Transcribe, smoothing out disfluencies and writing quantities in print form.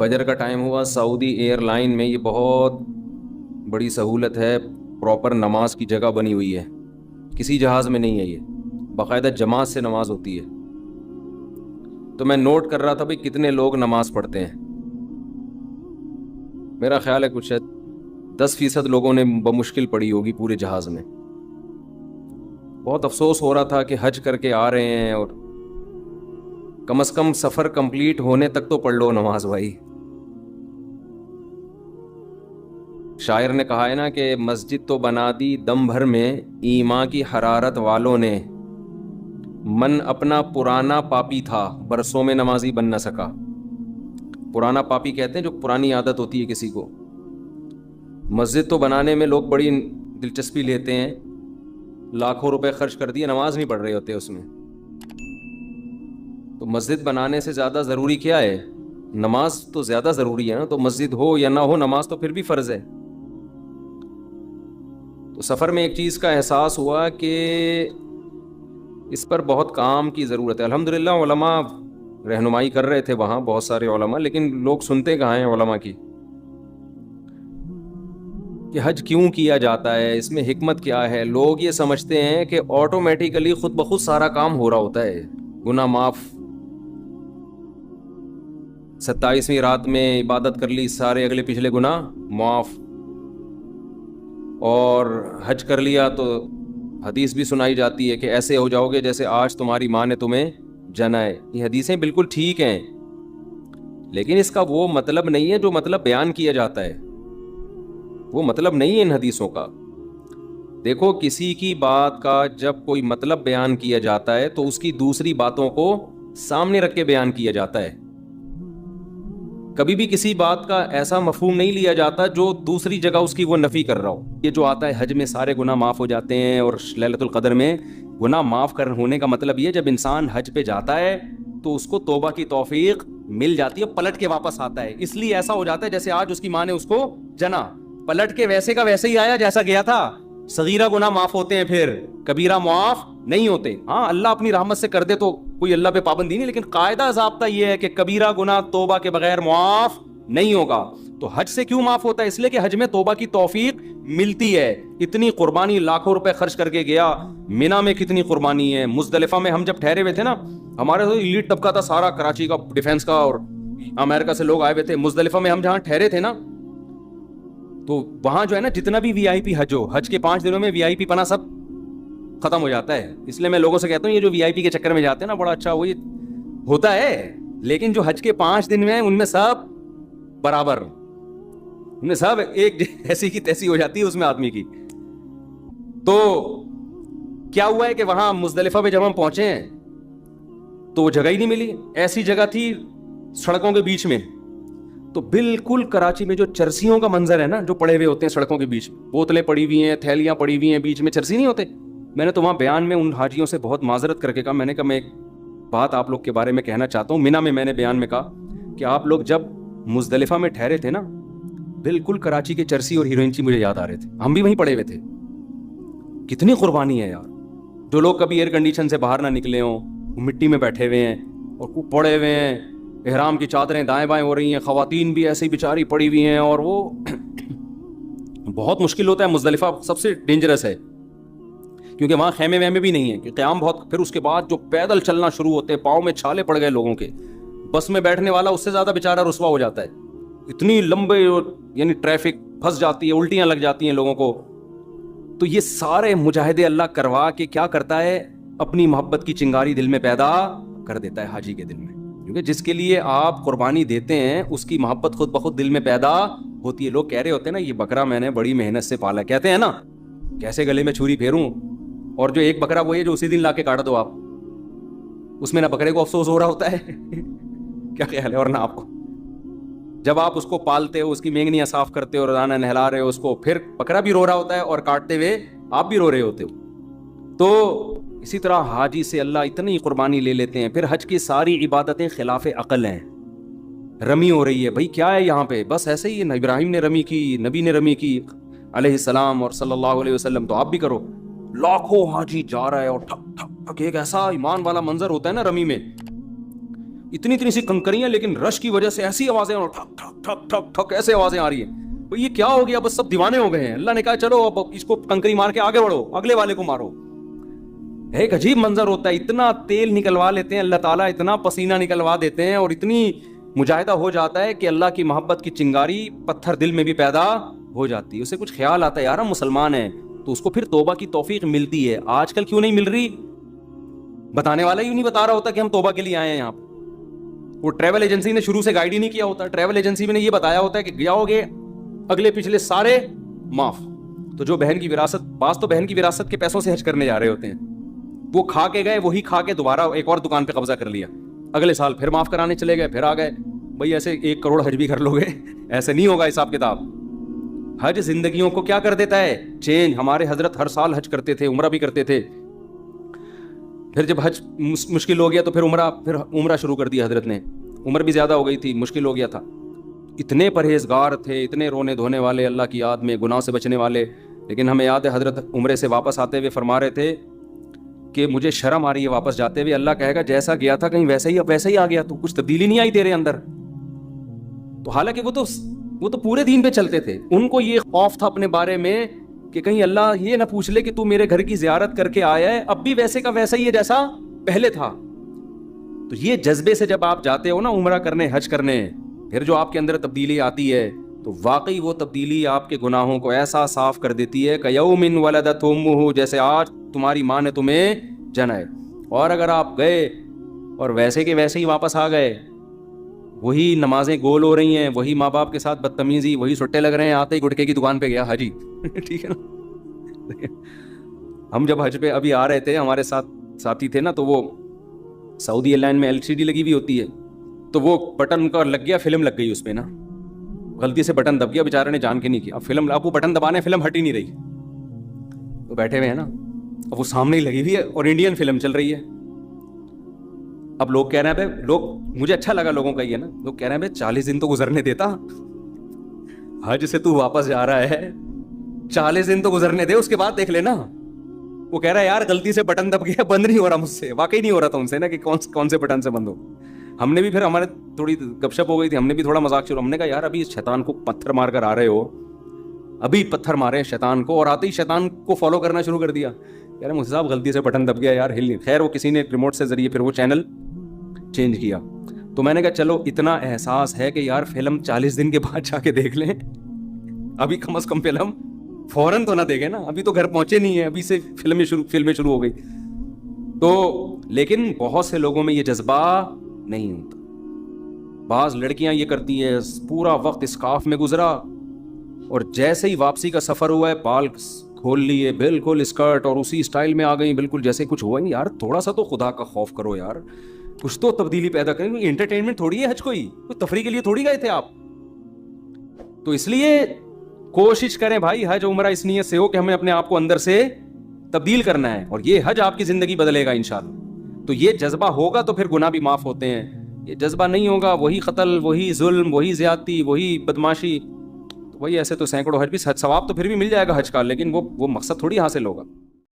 فجر کا ٹائم ہوا، سعودی ایئر لائن میں یہ بہت بڑی سہولت ہے، پراپر نماز کی جگہ بنی ہوئی ہے، کسی جہاز میں نہیں ہے، یہ باقاعدہ جماعت سے نماز ہوتی ہے۔ تو میں نوٹ کر رہا تھا بھائی کتنے لوگ نماز پڑھتے ہیں، میرا خیال ہے کچھ 10% لوگوں نے بمشکل پڑھی ہوگی پورے جہاز میں۔ بہت افسوس ہو رہا تھا کہ حج کر کے آ رہے ہیں اور کم از کم سفر کمپلیٹ ہونے تک تو پڑھ لو نماز بھائی۔ شاعر نے کہا ہے نا کہ مسجد تو بنا دی دم بھر میں ایمان کی حرارت والوں نے، من اپنا پرانا پاپی تھا برسوں میں نمازی بن نہ سکا۔ پرانا پاپی کہتے ہیں جو پرانی عادت ہوتی ہے کسی کو۔ مسجد تو بنانے میں لوگ بڑی دلچسپی لیتے ہیں، لاکھوں روپے خرچ کر دیے، نماز نہیں پڑھ رہے ہوتے اس میں۔ تو مسجد بنانے سے زیادہ ضروری کیا ہے؟ نماز تو زیادہ ضروری ہے نا، تو مسجد ہو یا نہ ہو نماز تو پھر بھی فرض ہے۔ تو سفر میں ایک چیز کا احساس ہوا کہ اس پر بہت کام کی ضرورت ہے۔ الحمدللہ علماء رہنمائی کر رہے تھے وہاں، بہت سارے علماء، لیکن لوگ سنتے کہاں ہیں علماء کی کہ حج کیوں کیا جاتا ہے، اس میں حکمت کیا ہے۔ لوگ یہ سمجھتے ہیں کہ آٹومیٹیکلی خود بخود سارا کام ہو رہا ہوتا ہے، گناہ معاف، 27ویں رات میں عبادت کر لی، سارے اگلے پچھلے گناہ معاف، اور حج کر لیا تو حدیث بھی سنائی جاتی ہے کہ ایسے ہو جاؤ گے جیسے آج تمہاری ماں نے تمہیں جنا ہے۔ یہ حدیثیں بالکل ٹھیک ہیں، لیکن اس کا وہ مطلب نہیں ہے جو مطلب بیان کیا جاتا ہے، وہ مطلب نہیں ہے ان حدیثوں کا۔ دیکھو کسی کی بات کا جب کوئی مطلب بیان کیا جاتا ہے تو اس کی دوسری باتوں کو سامنے رکھ کے بیان کیا جاتا ہے۔ کبھی بھی کسی بات کا ایسا مفہوم نہیں لیا جاتا جو دوسری جگہ اس کی وہ نفی کر رہا ہو۔ یہ جو آتا ہے حج میں سارے گناہ معاف ہو جاتے ہیں اور لیلۃ القدر میں گناہ معاف ہونے کا مطلب یہ جب انسان حج پہ جاتا ہے تو اس کو توبہ کی توفیق مل جاتی ہے، پلٹ کے واپس آتا ہے۔ اس لیے ایسا ہو جاتا ہے جیسے آج اس کی ماں نے اس کو جنا، پلٹ کے ویسے کا ویسے ہی آیا جیسا گیا تھا۔ صغیرہ گناہ معاف ہوتے ہیں، پھر کبیرہ معاف نہیں ہوتے۔ ہاں اللہ اپنی رحمت سے کر دے تو کوئی اللہ پہ پابندی نہیں، لیکن قاعدہ ضابطہ یہ ہے کہ کبیرہ گناہ توبہ کے بغیر معاف نہیں ہوگا۔ تو حج سے کیوں معاف ہوتا ہے؟ اس لیے کہ حج میں توبہ کی توفیق ملتی ہے۔ اتنی قربانی لاکھوں روپے خرچ کر کے گیا، مینا میں کتنی قربانی ہے، مزدلفہ میں ہم جب ٹھہرے ہوئے تھے نا، ہمارے تو ایلیٹ طبقہ تھا سارا، کراچی کا ڈیفنس کا اور امریکہ سے لوگ آئے ہوئے تھے۔ مزدلفہ میں ہم جہاں ٹھہرے تھے نا، تو وہاں جو ہے نا جتنا بھی وی آئی پی حج ہو، حج کے 5 دنوں میں وی آئی پی پنا سب ختم ہو جاتا ہے۔ اس لیے میں لوگوں سے کہتا ہوں یہ جو وی آئی پی کے چکر میں جاتے ہیں نا، بڑا اچھا وہی ہوتا ہے، لیکن جو حج کے 5 دن میں ان میں سب برابر، ان میں سب ایک ایسی کی تیسی ہو جاتی ہے اس میں آدمی کی۔ تو کیا ہوا ہے کہ وہاں مزدلفہ پہ جب ہم پہنچے ہیں تو وہ جگہ ہی نہیں ملی، ایسی جگہ تھی سڑکوں کے بیچ میں، تو بالکل کراچی میں جو چرسیوں کا منظر ہے نا، جو پڑے ہوئے ہوتے ہیں سڑکوں کے بیچ میں، بوتلیں پڑی ہوئی ہیں، تھیلیاں پڑی ہوئی ہیں، بیچ میں چرسی نہیں ہوتے۔ میں نے تو وہاں بیان میں ان حاجیوں سے بہت معذرت کر کے کہا، میں نے کہا میں ایک بات آپ لوگ کے بارے میں کہنا چاہتا ہوں۔ مینا میں نے بیان میں کہا کہ آپ لوگ جب مزدلفہ میں ٹھہرے تھے نا، بالکل کراچی کے چرسی اور ہیروئنچی مجھے یاد آ رہے تھے، ہم بھی وہیں پڑے ہوئے تھے۔ کتنی قربانی ہے یار، جو لوگ کبھی ایئر کنڈیشن سے باہر نہ نکلے ہوں، مٹی میں بیٹھے ہوئے ہیں اور پڑے ہوئے ہیں، احرام کی چادریں دائیں بائیں ہو رہی ہیں، خواتین بھی ایسے ہی بیچاری پڑی ہوئی ہیں، اور وہ بہت مشکل ہوتا ہے۔ مزدلفہ سب سے ڈینجرس ہے کیونکہ وہاں خیمے ویمے بھی نہیں ہیں کہ قیام بہت، پھر اس کے بعد جو پیدل چلنا شروع ہوتے ہیں، پاؤں میں چھالے پڑ گئے لوگوں کے، بس میں بیٹھنے والا اس سے زیادہ بیچارہ رسوا ہو جاتا ہے، اتنی لمبے یعنی ٹریفک پھنس جاتی ہے، الٹیاں لگ جاتی ہیں لوگوں کو۔ تو یہ سارے مجاہدے اللہ کروا کے کیا کرتا ہے، اپنی محبت کی چنگاری دل میں پیدا کر دیتا ہے حاجی کے دل میں، کیونکہ جس کے لیے آپ قربانی دیتے ہیں اس کی محبت خود بخود دل میں پیدا ہوتی ہے۔ لوگ کہہ رہے ہوتے ہیں نا یہ بکرا میں نے بڑی محنت سے پالا، کہتے ہیں نا کیسے گلے میں چھری پھیروں، اور جو ایک بکرا وہ ہے جو اسی دن لا کے کاٹ دو آپ، اس میں نہ بکرے کو افسوس ہو رہا ہوتا ہے کیا خیال ہے، اور نہ آپ کو۔ جب آپ اس کو پالتے ہو، اس کی مینگنیاں صاف کرتے ہو، روزانہ نہلا رہے ہو اس کو، پھر بکرا بھی رو رہا ہوتا ہے اور کاٹتے ہوئے آپ بھی رو رہے ہوتے ہو۔ تو اسی طرح حاجی سے اللہ اتنی قربانی لے لیتے ہیں۔ پھر حج کی ساری عبادتیں خلاف عقل ہیں، رمی ہو رہی ہے، بھائی کیا ہے یہاں پہ، بس ایسے ہی ابراہیم نے رمی کی، نبی نے رمی کی علیہ السلام اور صلی اللہ علیہ وسلم، تو آپ بھی کرو۔ لاکھوں حاجی جا رہا ہے اور ٹھک ٹھک ٹھک، ایک ایسا ایمان والا منظر ہوتا ہے نا رمی میں، اتنی اتنی سی کنکریاں, لیکن رش کی وجہ سے ایسی آوازیں, اور ٹھک ٹھک ٹھک ٹھک ٹھک ایسے آوازیں آ رہی ہیں. تو یہ کیا ہو گیا, بس سب دیوانے ہو گئے ہیں. اللہ نے کہا چلو اب اس کو کنکری مار کے آگے بڑھو, اگلے والے کو مارو. ایک عجیب منظر ہوتا ہے, اتنا تیل نکلوا لیتے ہیں اللہ تعالیٰ, اتنا پسینہ نکلوا دیتے ہیں, اور اتنی مجاہدہ ہو جاتا ہے کہ اللہ کی محبت کی چنگاری پتھر دل میں بھی پیدا ہو جاتی ہے. اسے کچھ خیال آتا ہے یار ہم مسلمان ہیں, تو اس کو پھر توبہ کی توفیق ملتی ہے. آج کل کیوں نہیں مل رہی؟ بتانے والا ہی نہیں بتا رہا ہوتا کہ ہم توبہ کے لیے آئے ہیں یہاں پہ. وہ ٹریول ایجنسی نے شروع سے گائیڈ ہی نہیں کیا ہوتا. ٹریول ایجنسی میں نے یہ بتایا ہوتا ہے کہ جاؤ گے اگلے پچھلے سارے معاف. تو جو بہن کی وراثت, بعض تو بہن کی وراثت کے پیسوں سے حج کرنے جا رہے ہوتے ہیں, وہ کھا کے گئے, وہی کھا کے دوبارہ ایک اور دکان پہ قبضہ کر لیا, اگلے سال پھر معاف کرانے چلے گئے, پھر آ گئے. بھائی ایسے 1 کروڑ حج بھی کر لو گے, ایسے نہیں ہوگا حساب کتاب. حج زندگیوں کو کیا کر دیتا ہے, چینج. ہمارے حضرت ہر سال حج کرتے تھے, عمرہ بھی کرتے تھے. پھر جب حج مشکل ہو گیا تو پھر عمرہ شروع کر دیا حضرت نے. عمر بھی زیادہ ہو گئی تھی, مشکل ہو گیا تھا. اتنے پرہیزگار تھے, اتنے رونے دھونے والے, اللہ کی یاد میں گناہ سے بچنے والے. لیکن ہمیں یاد ہے حضرت عمرے سے واپس آتے ہوئے فرما رہے تھے کہ مجھے شرم آ رہی ہے واپس جاتے ہوئے. اللہ کہے گا جیسا گیا تھا کہیں ویسے ہی آ گیا, تو کچھ تبدیلی نہیں آئی تیرے اندر. تو حالانکہ وہ تو پورے دین پہ چلتے تھے. ان کو یہ خوف تھا اپنے بارے میں کہ کہیں اللہ یہ نہ پوچھ لے کہ تو میرے گھر کی زیارت کر کے آیا ہے, اب بھی ویسے کا ویسا ہی ہے جیسا پہلے تھا. تو یہ جذبے سے جب آپ جاتے ہو نا عمرہ کرنے, حج کرنے, پھر جو آپ کے اندر تبدیلی آتی ہے, تو واقعی وہ تبدیلی آپ کے گناہوں کو ایسا صاف کر دیتی ہے کہ یوم ولدت امہ, جیسے آج تمہاری ماں نے تمہیں جنائے. اور اگر آپ گئے اور ویسے کے ویسے ہی واپس آ گئے, وہی نمازیں گول ہو رہی ہیں, وہی ماں باپ کے ساتھ بدتمیزی, وہی سٹے لگ رہے ہیں, آتے ہی گٹکے کی دکان پہ گیا حجی. ٹھیک ہے نا. ہم جب حج پہ ابھی آ رہے تھے, ہمارے ساتھ ساتھی تھے نا, تو وہ سعودی ایئر لائن میں LCD لگی ہوئی ہوتی ہے, تو وہ بٹن کا لگ گیا, فلم لگ گئی اس پہ نا, غلطی سے بٹن دب گیا, بیچارے نے جان کے نہیں کیا. اب وہ بٹن دبانے, فلم ہٹ ہی نہیں رہی. وہ بیٹھے ہوئے ہیں نا, اب وہ سامنے ہی لگی ہوئی ہے اور انڈین فلم چل رہی ہے. اب لوگ کہہ رہے ہیں مجھے اچھا لگا لوگوں کا یہ نا, لوگ کہہ رہے ہیں 40 دن تو گزرنے دیتا, حج سے تو واپس جا رہا ہے, 40 دن تو گزرنے دے, اس کے بعد دیکھ لینا. وہ کہہ رہا ہے یار غلطی سے بٹن دب گیا, بند نہیں ہو رہا مجھ سے. واقعی نہیں ہو رہا تھا ان سے نا کہ کون سے بٹن سے بند ہو. ہم نے بھی پھر, ہمارے تھوڑی گپ شپ ہو گئی تھی, ہم نے بھی تھوڑا مذاق شروع. ہم نے کہا یار ابھی شیطان کو پتھر مار کر آ رہے ہو, ابھی پتھر مارے شیطان کو, اور آتے ہی شیطان کو فالو کرنا شروع کر دیا. کہہ رہے مجھے صاحب غلطی سے بٹن دب گیا یار, ہل نہیں. خیر وہ کسی نے ریموٹ سے ذریعے پھر وہ چینل چینج کیا. تو میں نے کہا چلو اتنا احساس ہے کہ یار فلم 40 دن کے بعد جا کے دیکھ لیں, ابھی کم از کم فلم فوراً تو نہ دیکھیں نا, ابھی تو گھر پہنچے نہیں ہیں, ابھی سے فلمیں شروع ہو گئی. تو لیکن بہت سے لوگوں میں یہ جذبہ نہیں ہوتا. بعض لڑکیاں یہ کرتی ہیں, پورا وقت اسکارف میں گزرا, اور جیسے ہی واپسی کا سفر ہوا ہے بال کھول لیے, بالکل اسکرٹ, اور اسی اسٹائل میں آ گئی, بالکل جیسے کچھ ہوا نہیں. یار تھوڑا سا تو خدا کا خوف کرو یار, کچھ تو تبدیلی پیدا کریں. انٹرٹینمنٹ تھوڑی ہے حج, کوئی تفریح کے لیے تھوڑی گئے تھے آپ. تو اس لیے کوشش کریں بھائی, حج عمرہ اس نیت سے ہو کہ ہمیں اپنے آپ کو اندر سے تبدیل کرنا ہے, اور یہ حج آپ کی زندگی بدلے گا انشاءاللہ. تو یہ جذبہ ہوگا تو پھر گناہ بھی معاف ہوتے ہیں. یہ جذبہ نہیں ہوگا, وہی قتل, وہی ظلم, وہی زیادتی, وہی بدماشی, تو وہی ایسے تو سینکڑوں حج بھی, ثواب تو پھر بھی مل جائے گا حج کا, لیکن وہ مقصد تھوڑی حاصل ہوگا.